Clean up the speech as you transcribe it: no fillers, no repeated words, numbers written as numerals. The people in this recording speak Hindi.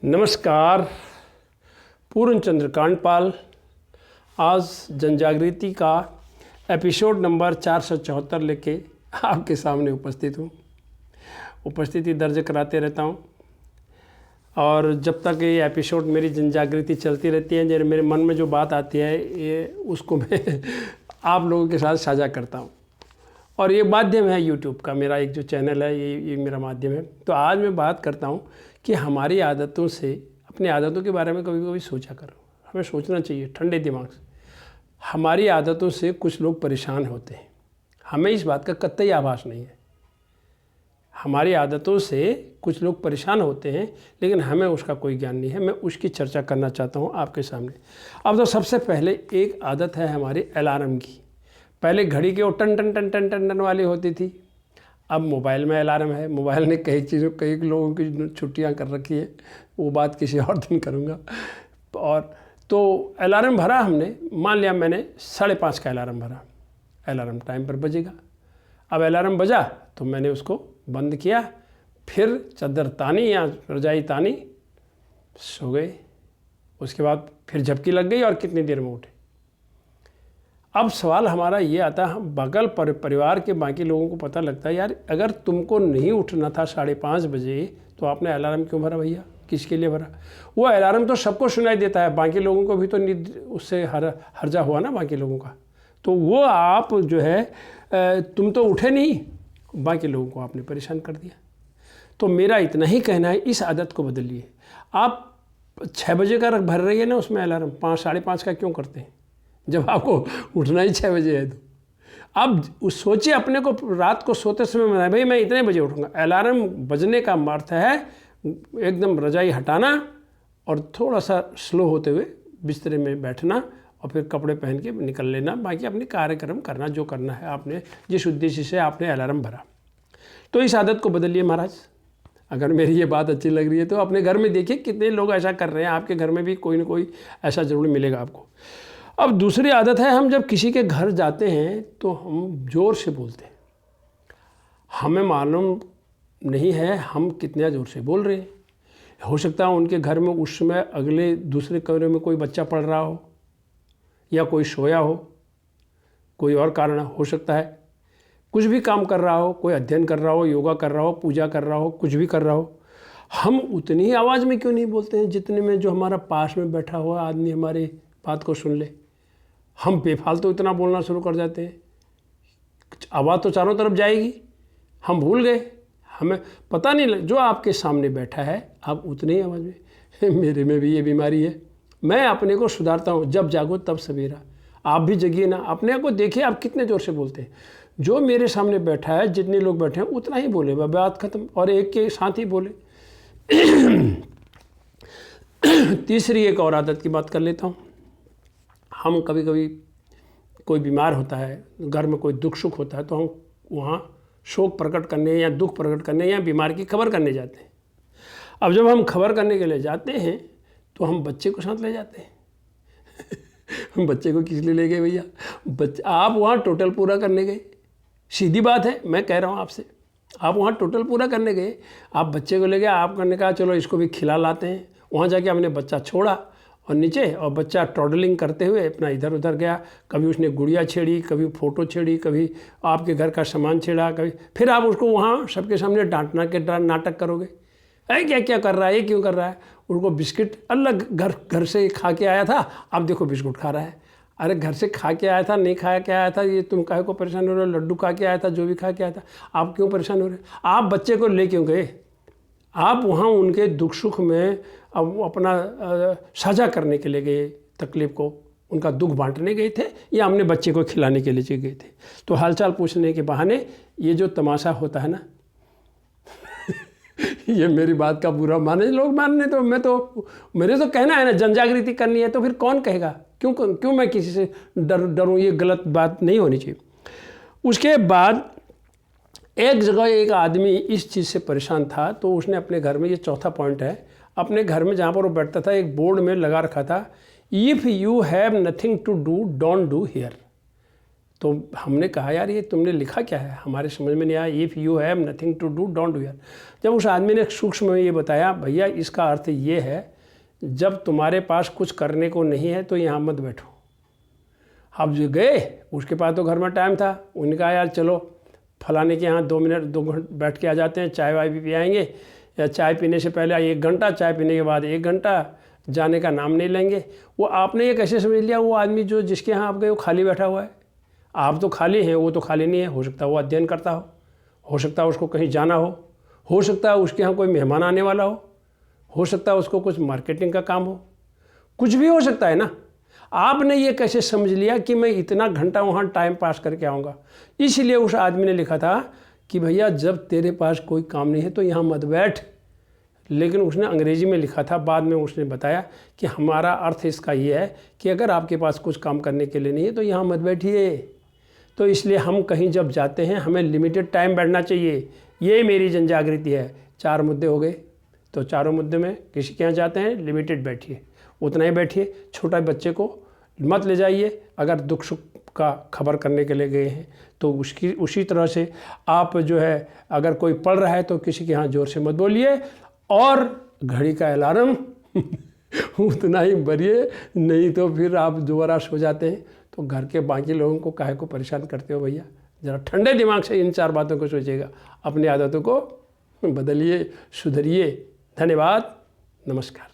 नमस्कार। पूर्ण चंद्र कांडपाल आज जनजागृति का एपिसोड नंबर 474 लेके आपके सामने उपस्थित हूँ। उपस्थिति दर्ज कराते रहता हूँ और जब तक ये एपिसोड मेरी जनजागृति चलती रहती है, मेरे मन में जो बात आती है ये उसको मैं आप लोगों के साथ साझा करता हूँ। और ये माध्यम है यूट्यूब का, मेरा एक जो चैनल है ये मेरा माध्यम है। तो आज मैं बात करता हूँ कि हमारी आदतों से, अपनी आदतों के बारे में कभी कभी सोचा करो। हमें सोचना चाहिए ठंडे दिमाग से। हमारी आदतों से कुछ लोग परेशान होते हैं, हमें इस बात का कतई आभास नहीं है। हमारी आदतों से कुछ लोग परेशान होते हैं लेकिन हमें उसका कोई ज्ञान नहीं है। मैं उसकी चर्चा करना चाहता हूँ आपके सामने। अब तो सबसे पहले एक आदत है हमारी अलार्म की। पहले घड़ी के वो टन टन टन टन टन टन वाली होती थी, अब मोबाइल में अलार्म है। मोबाइल ने कई लोगों की छुट्टियां कर रखी है, वो बात किसी और दिन करूँगा। और तो अलार्म भरा हमने, मान लिया मैंने 5:30 का अलार्म भरा, अलार्म टाइम पर बजेगा। अब अलार्म बजा तो मैंने उसको बंद किया, फिर चादर तानी या रजाई तानी, सो गए। उसके बाद फिर झपकी लग गई और कितनी देर में उठे। अब सवाल हमारा ये आता है, बगल परिवार के बाकी लोगों को पता लगता है यार अगर तुमको नहीं उठना था 5:30 बजे तो आपने अलार्म क्यों भरा भैया, किसके लिए भरा? वो अलार्म तो सबको सुनाई देता है, बाकी लोगों को भी तो उससे हर्जा हुआ ना बाकी लोगों का। तो वो आप जो है तुम तो उठे नहीं, बाकी लोगों को आपने परेशान कर दिया। तो मेरा इतना ही कहना है, इस आदत को बदलिए। आप 6 बजे का भर रही है ना उसमें अलार्म, 5-5:30 का क्यों करते हैं जब आपको उठना ही 6 बजे है? तो अब सोचिए अपने को, रात को सोते समय में भाई मैं इतने बजे उठूँगा। अलार्म बजने का अर्थ है एकदम रजाई हटाना और थोड़ा सा स्लो होते हुए बिस्तर में बैठना और फिर कपड़े पहन के निकल लेना, बाकी अपने कार्यक्रम करना जो करना है आपने, जिस उद्देश्य से आपने अलार्म भरा। तो इस आदत को बदलिए महाराज। अगर मेरी ये बात अच्छी लग रही है तो अपने घर में देखिए कितने लोग ऐसा कर रहे हैं। आपके घर में भी कोई ना कोई ऐसा ज़रूर मिलेगा आपको। अब दूसरी आदत है, हम जब किसी के घर जाते हैं तो हम ज़ोर से बोलते हैं। हमें मालूम नहीं है हम कितना ज़ोर से बोल रहे हैं। हो सकता है उनके घर में उस समय अगले दूसरे कमरे में कोई बच्चा पढ़ रहा हो या कोई सोया हो, कोई और कारण हो सकता है। कुछ भी काम कर रहा हो, कोई अध्ययन कर रहा हो, योगा कर रहा हो, पूजा कर रहा हो, कुछ भी कर रहा हो। हम उतनी ही आवाज़ में क्यों नहीं बोलते हैं जितने में जो हमारा पास में बैठा हुआ आदमी हमारी बात को सुन ले? हम बेफालतू इतना बोलना शुरू कर जाते हैं, आवाज़ तो चारों तरफ जाएगी, हम भूल गए। हमें पता नहीं जो आपके सामने बैठा है आप उतनी ही आवाज़ में मेरे में भी ये बीमारी है। मैं अपने को सुधारता हूँ, जब जागो तब सवेरा। आप भी जगिए ना, अपने को देखिए आप कितने ज़ोर से बोलते हैं। जो मेरे सामने बैठा है, जितने लोग बैठे हैं उतना ही बोले, बात खत्म, और एक के साथ ही बोले। तीसरी एक और आदत की बात कर लेता हूँ। हम कभी कभी कोई बीमार होता है, घर में कोई दुख सुख होता है, तो हम वहाँ शोक प्रकट करने या दुख प्रकट करने या बीमार की खबर करने जाते हैं। अब जब हम खबर करने के लिए जाते हैं तो हम बच्चे को साथ ले जाते हैं। हम बच्चे को किस लिए ले गए भैया? आप वहाँ टोटल पूरा करने गए, सीधी बात है, मैं कह रहा हूँ आपसे। आप वहाँ टोटल पूरा करने गए, आप बच्चे को ले गए, आप करने कहा चलो इसको भी खिला लाते हैं। वहाँ जाके हमने बच्चा छोड़ा और नीचे, और बच्चा टॉडलिंग करते हुए अपना इधर उधर गया। कभी उसने गुड़िया छेड़ी, कभी फ़ोटो छेड़ी, कभी आपके घर का सामान छेड़ा, कभी फिर आप उसको वहाँ सबके सामने डांटना के नाटक करोगे, अरे क्या क्या कर रहा है, ये क्यों कर रहा है? उनको बिस्किट अलग घर से खा के आया था, अब देखो बिस्कुट खा रहा है। अरे घर से खा के आया था, नहीं खाया के आया था, ये तुम काहे को परेशान हो रहे हो? लड्डू खा के आया था, जो भी खा के आया था, आप क्यों परेशान हो रहे? आप बच्चे को ले क्यों गए? आप वहाँ उनके दुख सुख में अब अपना साझा करने के लिए गए, तकलीफ़ को, उनका दुख बांटने गए थे, या हमने बच्चे को खिलाने के लिए गए थे? तो हालचाल पूछने के बहाने ये जो तमाशा होता है ना ये मेरी बात का बुरा माने लोग, मानने तो मेरे तो कहना है ना, जनजागृति करनी है, तो फिर कौन कहेगा? क्यों मैं किसी से डरूं? ये गलत बात नहीं होनी चाहिए। उसके बाद एक जगह एक आदमी इस चीज़ से परेशान था, तो उसने अपने घर में, ये चौथा पॉइंट है, अपने घर में जहाँ पर वो बैठता था एक बोर्ड में लगा रखा था, if you have nothing to do don't do here. तो हमने कहा यार ये तुमने लिखा क्या है, हमारे समझ में नहीं आया। If you have nothing to do don't do यार। जब उस आदमी ने सूक्ष्म में ये बताया, भैया इसका अर्थ ये है जब तुम्हारे पास कुछ करने को नहीं है तो यहाँ मत बैठो। अब जो गए उसके पास तो घर में टाइम था, उन्होंने कहा यार चलो फलाने के यहाँ 2 मिनट 2 घंटे बैठ के आ जाते हैं, चाय वाय भी पियाएंगे, या चाय पीने से पहले 1 घंटा, चाय पीने के बाद 1 घंटा, जाने का नाम नहीं लेंगे। वो आपने ये कैसे समझ लिया वो आदमी जो जिसके यहाँ आप गए वो खाली बैठा हुआ है? आप तो खाली हैं, वो तो खाली नहीं है। हो सकता है वो अध्ययन करता हो सकता है उसको कहीं जाना हो सकता है उसके यहाँ कोई मेहमान आने वाला हो सकता है उसको कुछ मार्केटिंग का काम हो, कुछ भी हो सकता है ना। आपने ये कैसे समझ लिया कि मैं इतना घंटा वहाँ टाइम पास करके आऊँगा? इसलिए उस आदमी ने लिखा था कि भैया जब तेरे पास कोई काम नहीं है तो यहाँ मत बैठ। लेकिन उसने अंग्रेजी में लिखा था, बाद में उसने बताया कि हमारा अर्थ इसका ये है कि अगर आपके पास कुछ काम करने के लिए नहीं है तो यहाँ मत बैठिए। तो इसलिए हम कहीं जब जाते हैं हमें लिमिटेड टाइम बैठना चाहिए। ये मेरी जन जागृति है। 4 मुद्दे हो गए, तो चारों मुद्दे में किसी के यहाँ जाते हैं लिमिटेड बैठिए, उतना ही बैठिए। छोटा बच्चे को मत ले जाइए, अगर दुख सुख का खबर करने के लिए गए हैं तो उसी तरह से आप जो है अगर कोई पढ़ रहा है तो किसी के यहाँ ज़ोर से मत बोलिए, और घड़ी का अलार्म उतना ही भरिए, नहीं तो फिर आप दोबारा सो जाते हैं तो घर के बाकी लोगों को काहे को परेशान करते हो भैया। ज़रा ठंडे दिमाग से इन 4 बातों को सोचिएगा, अपनी आदतों को बदलिए, सुधरिए। धन्यवाद, नमस्कार।